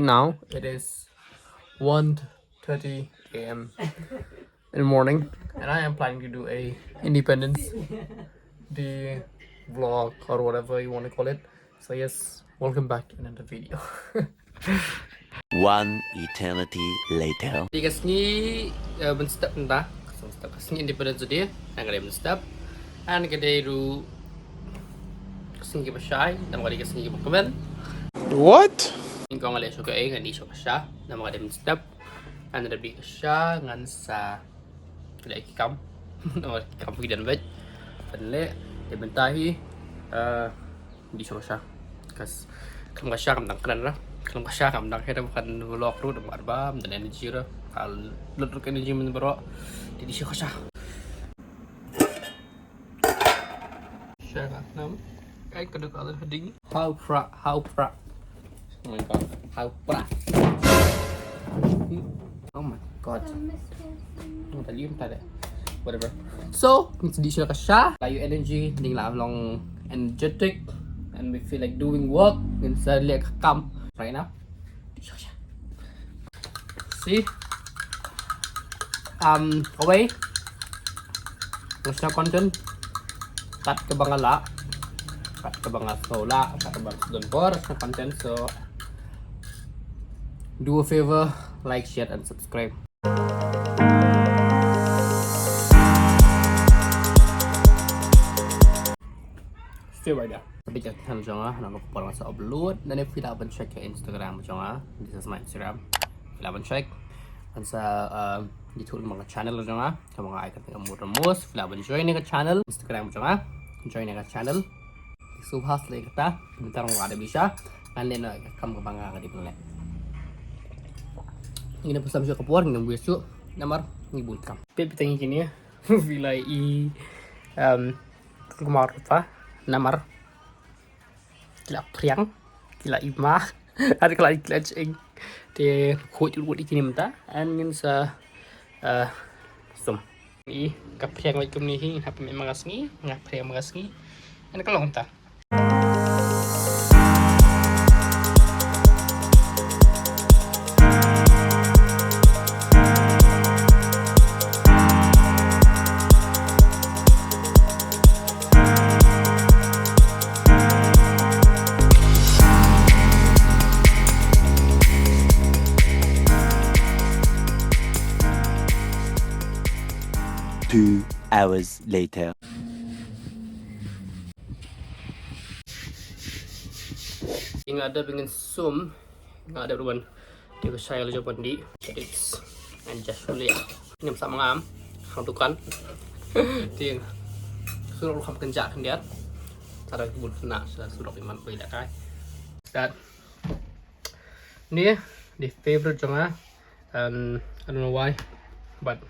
Now it is 1:30 a.m. in the morning, and I am planning to do a Independence Day vlog or whatever you want to call it. So yes, welcome back to another video. One eternity later. Di kasni benstep entah, benstep kasni Independence Day, yang kada benstep, and kada ru kasni kita shy, dan kada kasni kita komen. What? Kung alay siya kaya nga di siya kasya na mga dem step and nabi siya ngan sa like kam no kam pidan vet panle de bentahi di siya kasya kas kam kasya kam tangkran ra kam kasya kam dang kaya bukan vlog ru de marba dan energy ra kal lut energy men bro di siya kasya siya nam ay kada kada hading how pra oh my god, how proud. Oh my god. Oh, tadi tadi. Whatever. So, it's di siya kasya. Layo energy, hindi lang long energetic, and we feel like doing work. And suddenly come right now. Di siya kasya. See? Away. Gusto na content. Cut ke bangala. Cut ke bangala sola. Cut ke bangala don bor. Gusto na content. So, do a favor, like, share, and subscribe. Stay right there. Tapi jangan jangan nak lupa masa upload. Dan if kita akan check ke Instagram jangan. This is my Instagram. Kita akan check. Dan sa di tool mga channel jangan. Sa mga icon ng muramos. Kita akan join ng channel Instagram jangan. Join ng channel. Subhas lagi kita. Bentar mo ada bisa. Dan then kamu kebangga di pelan. Ini pesan siya kapuar ng besok namar ngibul kam. Pipitang kini ya. Villa i kumar pa namar kila priang kila ima ada kila ceng te khoi chu di kini mta an ngin sa sum i kapriang mai kum ni hi hap me magasngi ngak priang magasngi an kalong ta. Two hours later. Ingat ada pengen zoom, ingat ada ruan. Dia saya lagi jawapan di edits and just really ini bersama ngam, hantukan. Dia suruh lu kam kenjak kendiat. Cara kebun kena suruh iman beda kai. Dan ini the favorite jangan, and I don't know why, but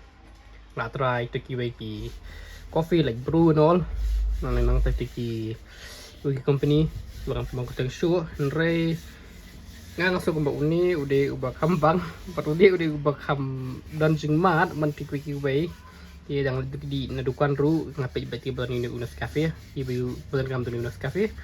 not try to give coffee like brew and all. Nang tiki company orang pemangkutan show Henry ngang so kumba uni udah ubah kambang patut dia udah ubah kam dan jeng mat man tiki way dia yang di nadukan ru ngapai bati bulan ini unas cafe ibu bulan kam tu unas cafe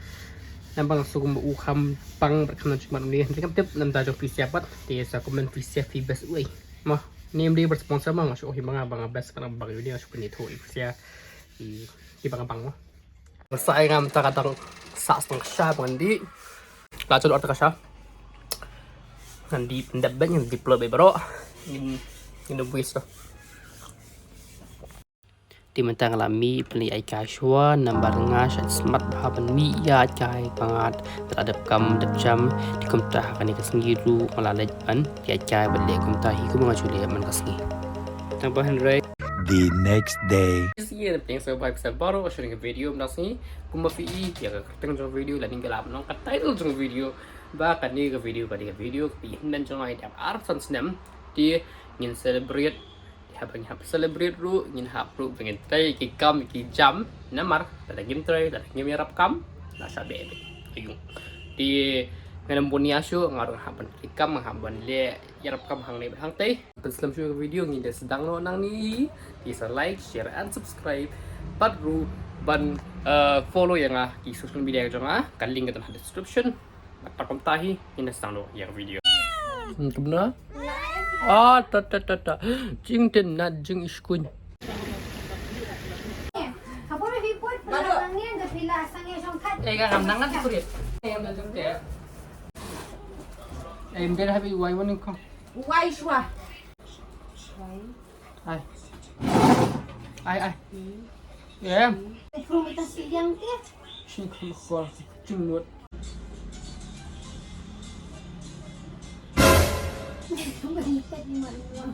nampang so kumba ukam pang berkenan cuma ini nanti kam tip nam tajo siapat dia sa komen fi best way mah name dia bersponsor mah masuk himanga bang best kana bang ini masuk ni tu sia di bang mah selesai ngam ta katang sa stang sya mandi lacu orta kasya nandi pendapat yang di plug bro in the voice di mentang lami peli ai kaswa nambar ngas smart bahaban mi ya cai pangat terhadap kam dapjam di kumtah kani kasngiru malalaj an ya cai balik kumtah hiku mengajuli man kasngi tambah Henry. The next day. Iya, yang survive baru sharing video menasni kuma fi ya kerteng jong video laning gelap nong kat title jong video bahkan ni ke video pi dan jong ai tiap arsan senam di ngin celebrate hap celebrate ru ngin hap ru pengen try ki kam ki jam namar tada game try tada game rap kam la sabe ayung di ngam buni asu ngarung haban ki kam haban le yarap kam hang ne hang tei penselam shu video ngin des sedang no nang ni bisa like share and subscribe pat ru ban follow yang di social media jong kan link ke dalam description. Takom tahi in the stand yang video. Benar? Ah, ta. Jing den na jing iskun. Kapag report pa lang yan, dapila sa ngayon siyang cut. Kaya nang nangat kulit. Em da jing te. Em der habi wai won ko. Uway siya. Ai. Em. Kumita siyang tiyak. Shin ko jing nuot. Baliktad ni Manuel.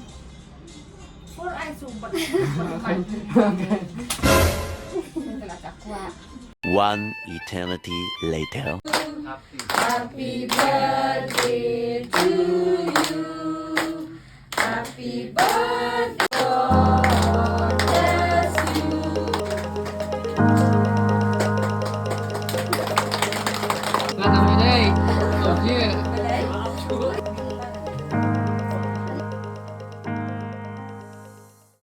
For ay subat. One eternity later. Happy birthday to